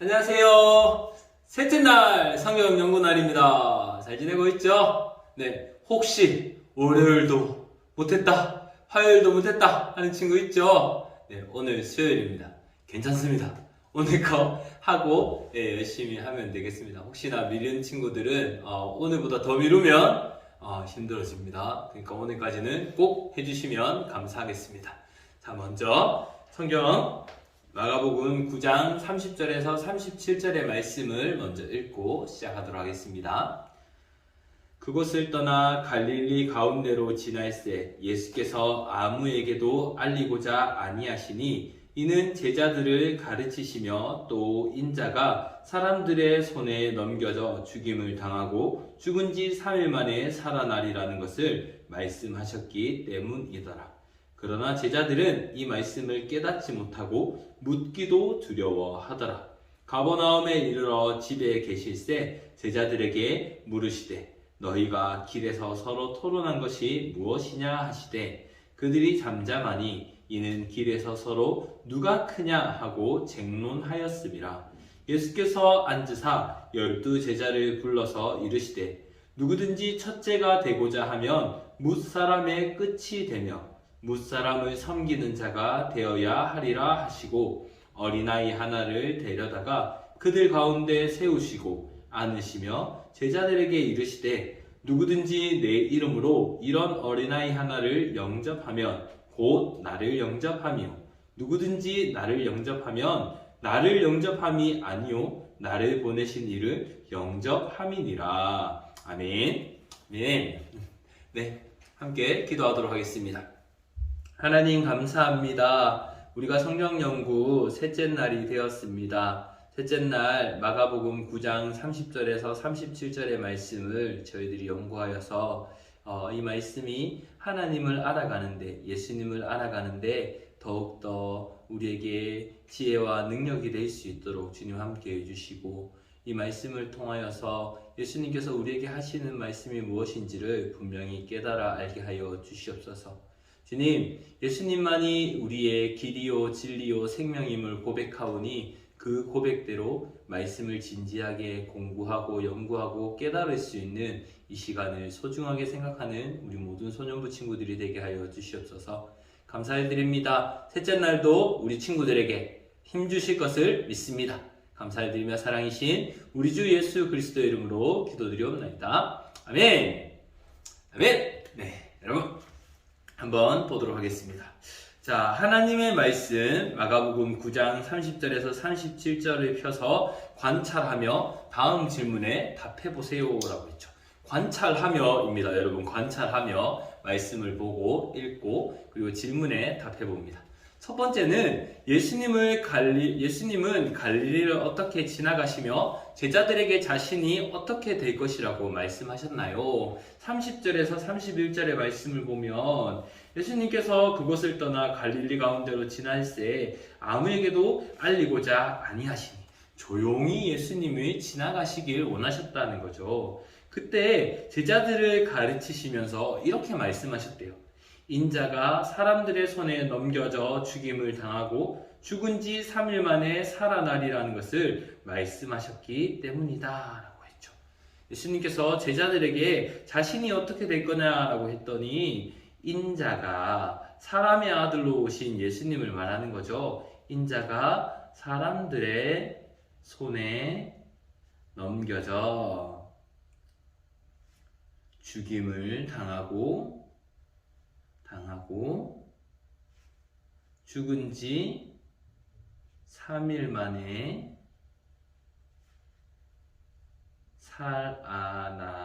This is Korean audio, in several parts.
안녕하세요. 셋째 날 성경 연구 날입니다. 잘 지내고 있죠? 네, 혹시 월요일도 못했다, 화요일도 못했다 하는 친구 있죠? 네, 오늘 수요일입니다. 괜찮습니다. 오늘 거 하고 열심히 하면 되겠습니다. 혹시나 미룬 친구들은 오늘보다 더 미루면 힘들어집니다. 그러니까 오늘까지는 꼭 해주시면 감사하겠습니다. 자, 먼저 성경 마가복음 9장 30절에서 37절의 말씀을 먼저 읽고 시작하도록 하겠습니다. 그곳을 떠나 갈릴리 가운데로 지날새 예수께서 아무에게도 알리고자 아니하시니 이는 제자들을 가르치시며 또 인자가 사람들의 손에 넘겨져 죽임을 당하고 죽은 지 3일 만에 살아나리라는 것을 말씀하셨기 때문이더라. 그러나 제자들은 이 말씀을 깨닫지 못하고 묻기도 두려워하더라. 가버나움에 이르러 집에 계실새 제자들에게 물으시되 너희가 길에서 서로 토론한 것이 무엇이냐 하시되 그들이 잠잠하니 이는 길에서 서로 누가 크냐 하고 쟁론하였음이라. 예수께서 앉으사 12 제자를 불러서 이르시되 누구든지 첫째가 되고자 하면 뭇사람의 끝이 되며 뭇사람을 섬기는 자가 되어야 하리라 하시고 어린아이 하나를 데려다가 그들 가운데 세우시고 안으시며 제자들에게 이르시되 누구든지 내 이름으로 이런 어린아이 하나를 영접하면 곧 나를 영접하며 누구든지 나를 영접하면 나를 영접함이 아니요 나를 보내신 이를 영접함이니라. 아멘. 네, 함께 기도하도록 하겠습니다. 하나님 감사합니다. 우리가 성경 연구 셋째 날이 되었습니다. 셋째 날 마가복음 9장 30절에서 37절의 말씀을 저희들이 연구하여서 이 말씀이 하나님을 알아가는데, 예수님을 알아가는데 더욱더 우리에게 지혜와 능력이 될 수 있도록 주님 함께 해주시고, 이 말씀을 통하여서 예수님께서 우리에게 하시는 말씀이 무엇인지를 분명히 깨달아 알게 하여 주시옵소서. 주님, 예수님만이 우리의 길이요 진리요 생명임을 고백하오니 그 고백대로 말씀을 진지하게 공부하고 연구하고 깨달을 수 있는 이 시간을 소중하게 생각하는 우리 모든 소년부 친구들이 되게 하여 주시옵소서. 감사드립니다. 셋째 날도 우리 친구들에게 힘주실 것을 믿습니다. 감사드리며 사랑이신 우리 주 예수 그리스도의 이름으로 기도드리옵나이다. 아멘. 아멘. 네, 여러분 한번 보도록 하겠습니다. 자, 하나님의 말씀 마가복음 9장 30절에서 37절을 펴서 관찰하며 다음 질문에 답해보세요 라고 했죠. 관찰하며입니다. 여러분, 관찰하며 말씀을 보고 읽고 그리고 질문에 답해봅니다. 첫 번째는 예수님은 갈릴리를 어떻게 지나가시며 제자들에게 자신이 어떻게 될 것이라고 말씀하셨나요? 30절에서 31절의 말씀을 보면 예수님께서 그곳을 떠나 갈릴리 가운데로 지날새 아무에게도 알리고자 아니하시니 조용히 예수님이 지나가시길 원하셨다는 거죠. 그때 제자들을 가르치시면서 이렇게 말씀하셨대요. 인자가 사람들의 손에 넘겨져 죽임을 당하고 죽은 지 3일 만에 살아나리라는 것을 말씀하셨기 때문이다 라고 했죠. 예수님께서 제자들에게 자신이 어떻게 될 거냐라고 했더니 인자가 사람의 아들로 오신 예수님을 말하는 거죠. 인자가 사람들의 손에 넘겨져 죽임을 당하고 죽은 지 3일 만에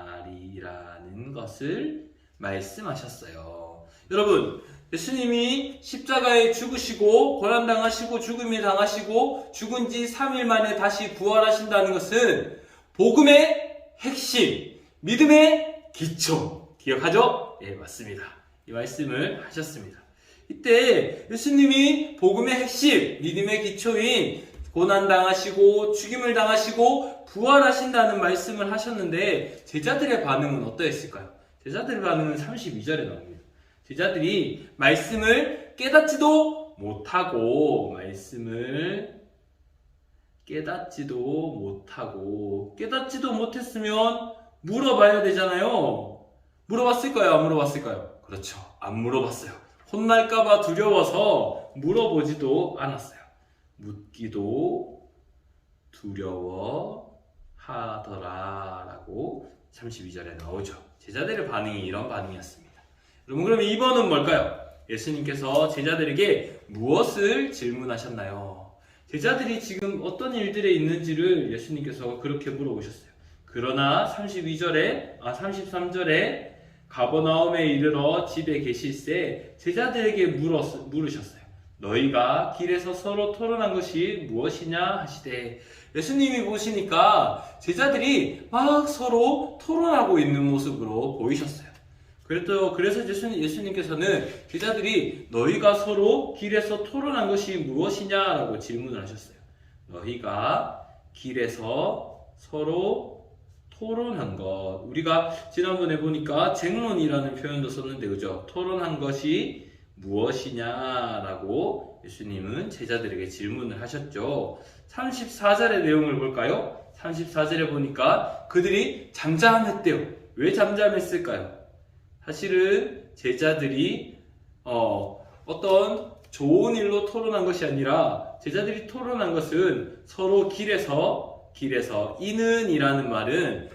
살아나리라는 것을 말씀하셨어요. 여러분, 예수님이 십자가에 죽으시고 고난당하시고 죽음을 당하시고 죽은 지 3일 만에 다시 부활하신다는 것은 복음의 핵심, 믿음의 기초. 기억하죠? 예, 맞습니다. 이 말씀을 하셨습니다. 이때 예수님이 복음의 핵심, 믿음의 기초인 고난당하시고 죽임을 당하시고 부활하신다는 말씀을 하셨는데 제자들의 반응은 어떠했을까요? 제자들의 반응은 32절에 나옵니다. 제자들이 말씀을 깨닫지도 못하고 말씀을 깨닫지도 못하고, 깨닫지도 못했으면 물어봐야 되잖아요. 물어봤을까요? 안 물어봤을까요? 그렇죠. 안 물어봤어요. 혼날까봐 두려워서 물어보지도 않았어요. 묻기도 두려워하더라 라고 32절에 나오죠. 제자들의 반응이 이런 반응이었습니다. 여러분, 그러면 2번은 뭘까요? 예수님께서 제자들에게 무엇을 질문하셨나요? 제자들이 지금 어떤 일들에 있는지를 예수님께서 그렇게 물어보셨어요. 그러나 33절에 가버나움에 이르러 집에 계실새 제자들에게 물으셨어요. 너희가 길에서 서로 토론한 것이 무엇이냐 하시되, 예수님이 보시니까 제자들이 막 서로 토론하고 있는 모습으로 보이셨어요. 그래서 예수님께서는 제자들이 너희가 서로 길에서 토론한 것이 무엇이냐라고 질문을 하셨어요. 너희가 길에서 서로 토론한 것. 우리가 지난번에 보니까 쟁론이라는 표현도 썼는데, 그죠? 토론한 것이 무엇이냐라고 예수님은 제자들에게 질문을 하셨죠. 34절의 내용을 볼까요? 34절에 보니까 그들이 잠잠했대요. 왜 잠잠했을까요? 사실은 제자들이 어떤 좋은 일로 토론한 것이 아니라, 제자들이 토론한 것은 서로 길에서 이는 이라는 말은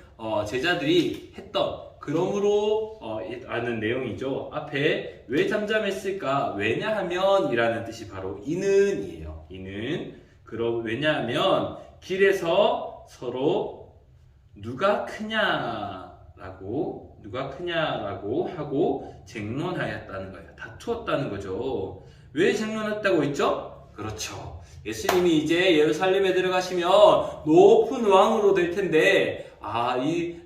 제자들이 했던, 그러므로 아는 내용이죠. 앞에 왜 잠잠했을까? 왜냐하면 이라는 뜻이 바로 이는이에요. 이는. 왜냐하면 길에서 서로 누가 크냐라고 하고 쟁론하였다는 거예요. 다투었다는 거죠. 왜 쟁론했다고 했죠? 그렇죠. 예수님이 이제 예루살렘에 들어가시면 높은 왕으로 될 텐데,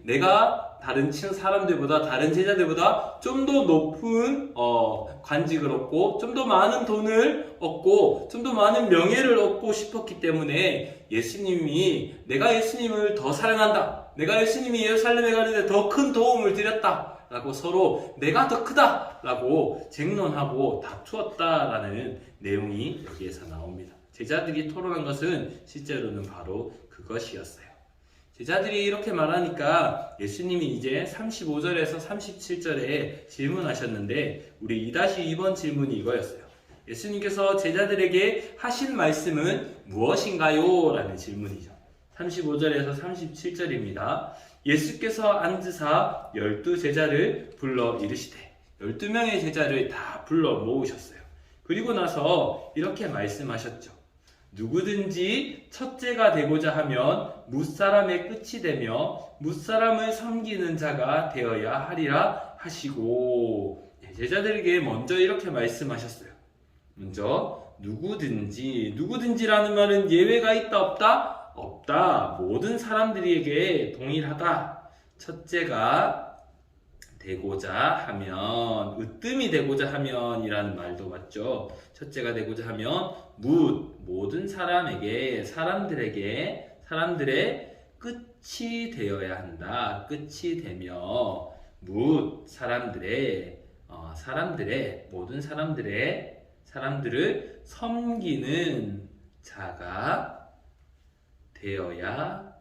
내가 다른 사람들보다, 다른 제자들보다 좀 더 높은 관직을 얻고, 좀 더 많은 돈을 얻고, 좀 더 많은 명예를 얻고 싶었기 때문에 내가 예수님을 더 사랑한다, 내가 예수님이 예루살렘에 가는데 더 큰 도움을 드렸다 라고 서로 내가 더 크다 라고 쟁론하고 다투었다라는 내용이 여기에서 나옵니다. 제자들이 토론한 것은 실제로는 바로 그것이었어요. 제자들이 이렇게 말하니까 예수님이 이제 35절에서 37절에 질문하셨는데, 우리 2-2번 질문이 이거였어요. 예수님께서 제자들에게 하신 말씀은 무엇인가요? 라는 질문이죠. 35절에서 37절입니다. 예수께서 앉으사 12제자를 불러 이르시되, 12명의 제자를 다 불러 모으셨어요. 그리고 나서 이렇게 말씀하셨죠. 누구든지 첫째가 되고자 하면 뭇사람의 끝이 되며 뭇사람을 섬기는 자가 되어야 하리라 하시고, 제자들에게 먼저 이렇게 말씀하셨어요. 먼저 누구든지라는 말은 예외가 있다 없다? 없다. 모든 사람들에게 동일하다. 첫째가 되고자 하면, 으뜸이 되고자 하면 이라는 말도 맞죠. 첫째가 되고자 하면 모든 사람들의 끝이 되어야 한다. 끝이 되며 모든 사람들을 섬기는 자가 되어야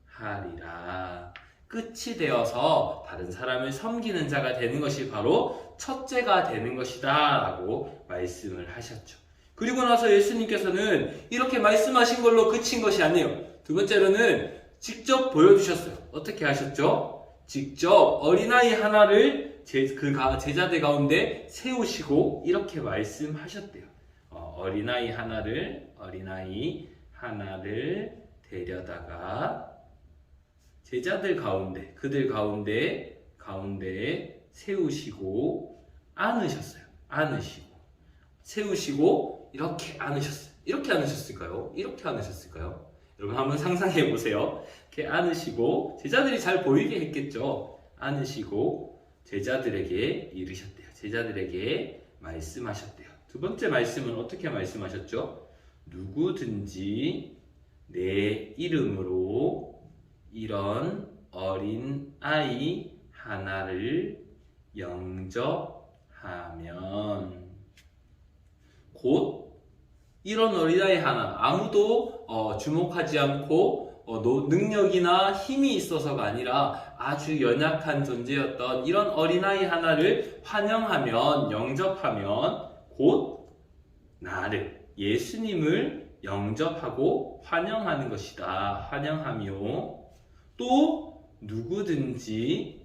하리라. 끝이 되어서 다른 사람을 섬기는 자가 되는 것이 바로 첫째가 되는 것이다 라고 말씀을 하셨죠. 그리고 나서 예수님께서는 이렇게 말씀하신 걸로 그친 것이 아니에요. 두 번째로는 직접 보여주셨어요. 어떻게 하셨죠? 직접 어린아이 하나를 제자들 가운데 세우시고 이렇게 말씀하셨대요. 어린아이 하나를 데려다가 제자들 가운데, 그들 가운데 세우시고 안으셨어요. 세우시고 이렇게 안으셨어요. 이렇게 안으셨을까요? 여러분 한번 상상해 보세요. 이렇게 안으시고, 제자들이 잘 보이게 했겠죠. 안으시고 제자들에게 이르셨대요. 제자들에게 말씀하셨대요. 두 번째 말씀은 어떻게 말씀하셨죠? 누구든지 내 이름으로 이런 어린 아이 하나를 영접하면, 곧 이런 어린아이 하나, 아무도 주목하지 않고 능력이나 힘이 있어서가 아니라 아주 연약한 존재였던 이런 어린아이 하나를 환영하면, 영접하면 곧 나를, 예수님을 영접하고 환영하는 것이다. 환영하며 또 누구든지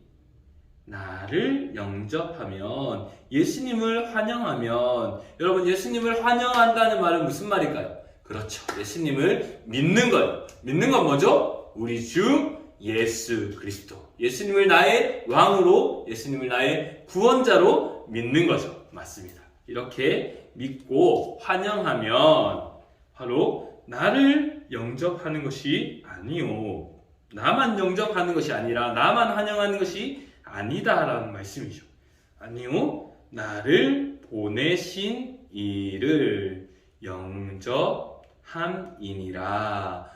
나를 영접하면, 예수님을 환영하면, 여러분 예수님을 환영한다는 말은 무슨 말일까요? 그렇죠. 예수님을 믿는 거예요. 믿는 건 뭐죠? 우리 주 예수 그리스도. 예수님을 나의 왕으로, 예수님을 나의 구원자로 믿는 거죠. 맞습니다. 이렇게 믿고 환영하면 바로 나를 영접하는 것이 아니요. 나만 영접하는 것이 아니라 나만 환영하는 것이 아니다라는 말씀이죠. 아니요. 나를 보내신 이를 영접함이니라.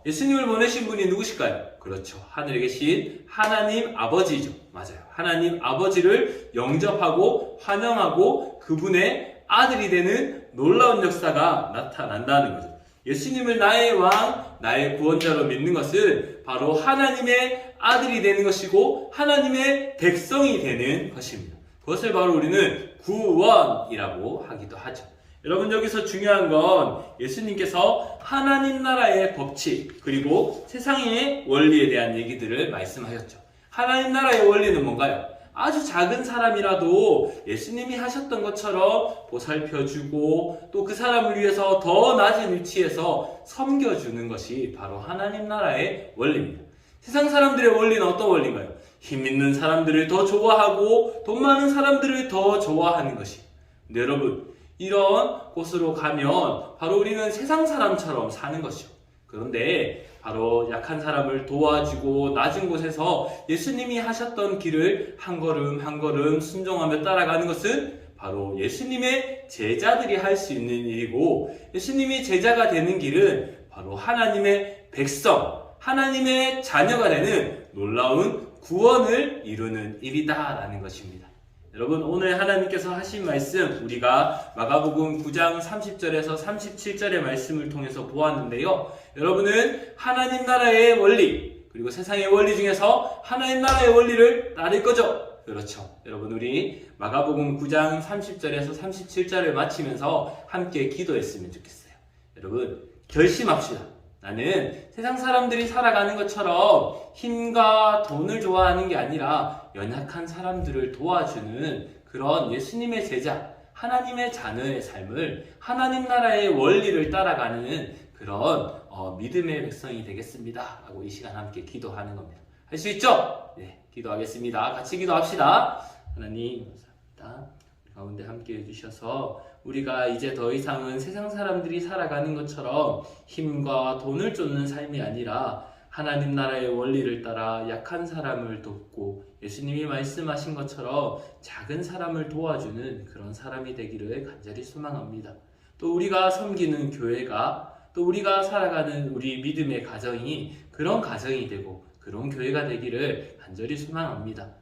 예수님을 보내신 분이 누구실까요? 그렇죠. 하늘에 계신 하나님 아버지죠. 맞아요. 하나님 아버지를 영접하고 환영하고 그분의 아들이 되는 놀라운 역사가 나타난다는 거죠. 예수님을 나의 왕, 나의 구원자로 믿는 것은 바로 하나님의 아들이 되는 것이고 하나님의 백성이 되는 것입니다. 그것을 바로 우리는 구원이라고 하기도 하죠. 여러분 여기서 중요한 건 예수님께서 하나님 나라의 법칙 그리고 세상의 원리에 대한 얘기들을 말씀하셨죠. 하나님 나라의 원리는 뭔가요? 아주 작은 사람이라도 예수님이 하셨던 것처럼 보살펴주고 또 그 사람을 위해서 더 낮은 위치에서 섬겨주는 것이 바로 하나님 나라의 원리입니다. 세상 사람들의 원리는 어떤 원리인가요? 힘 있는 사람들을 더 좋아하고 돈 많은 사람들을 더 좋아하는 것이. 근데 여러분 이런 곳으로 가면 바로 우리는 세상 사람처럼 사는 것이죠. 그런데 바로 약한 사람을 도와주고 낮은 곳에서 예수님이 하셨던 길을 한 걸음 한 걸음 순종하며 따라가는 것은 바로 예수님의 제자들이 할 수 있는 일이고, 예수님이 제자가 되는 길은 바로 하나님의 백성, 하나님의 자녀가 되는 놀라운 구원을 이루는 일이다라는 것입니다. 여러분 오늘 하나님께서 하신 말씀 우리가 마가복음 9장 30절에서 37절의 말씀을 통해서 보았는데요. 여러분은 하나님 나라의 원리 그리고 세상의 원리 중에서 하나님 나라의 원리를 따를 거죠? 그렇죠. 여러분 우리 마가복음 9장 30절에서 37절을 마치면서 함께 기도했으면 좋겠어요. 여러분 결심합시다. 나는 세상 사람들이 살아가는 것처럼 힘과 돈을 좋아하는 게 아니라 연약한 사람들을 도와주는 그런 예수님의 제자, 하나님의 자녀의 삶을 하나님 나라의 원리를 따라가는 그런 믿음의 백성이 되겠습니다. 라고 이 시간 함께 기도하는 겁니다. 할 수 있죠? 네, 기도하겠습니다. 같이 기도합시다. 하나님 감사합니다. 가운데 함께 해주셔서 우리가 이제 더 이상은 세상 사람들이 살아가는 것처럼 힘과 돈을 쫓는 삶이 아니라 하나님 나라의 원리를 따라 약한 사람을 돕고 예수님이 말씀하신 것처럼 작은 사람을 도와주는 그런 사람이 되기를 간절히 소망합니다. 또 우리가 섬기는 교회가 또 우리가 살아가는 우리 믿음의 가정이 그런 가정이 되고 그런 교회가 되기를 간절히 소망합니다.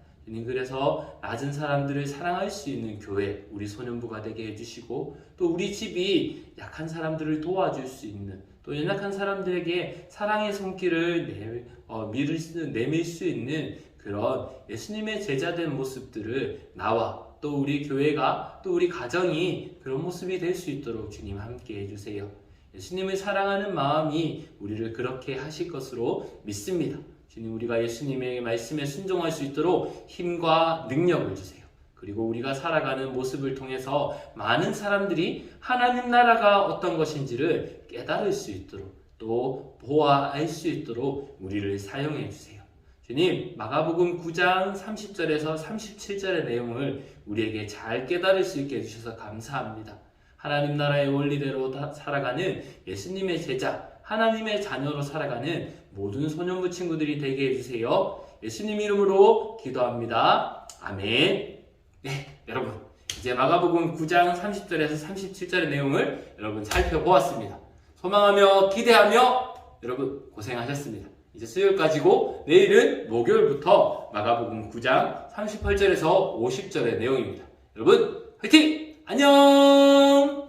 그래서 낮은 사람들을 사랑할 수 있는 교회, 우리 소년부가 되게 해주시고 또 우리 집이 약한 사람들을 도와줄 수 있는 또 연약한 사람들에게 사랑의 손길을 내밀 수 있는 그런 예수님의 제자된 모습들을 나와 또 우리 교회가 또 우리 가정이 그런 모습이 될 수 있도록 주님 함께 해주세요. 예수님을 사랑하는 마음이 우리를 그렇게 하실 것으로 믿습니다. 주님 우리가 예수님의 말씀에 순종할 수 있도록 힘과 능력을 주세요. 그리고 우리가 살아가는 모습을 통해서 많은 사람들이 하나님 나라가 어떤 것인지를 깨달을 수 있도록 또 보아할 수 있도록 우리를 사용해 주세요. 주님 마가복음 9장 30절에서 37절의 내용을 우리에게 잘 깨달을 수 있게 해주셔서 감사합니다. 하나님 나라의 원리대로 살아가는 예수님의 제자 하나님의 자녀로 살아가는 모든 소년부 친구들이 되게 해주세요. 예수님 이름으로 기도합니다. 아멘. 네, 여러분 이제 마가복음 9장 30절에서 37절의 내용을 여러분 살펴보았습니다. 소망하며 기대하며 여러분 고생하셨습니다. 이제 수요일까지고 내일은 목요일부터 마가복음 9장 38절에서 50절의 내용입니다. 여러분 화이팅! 안녕!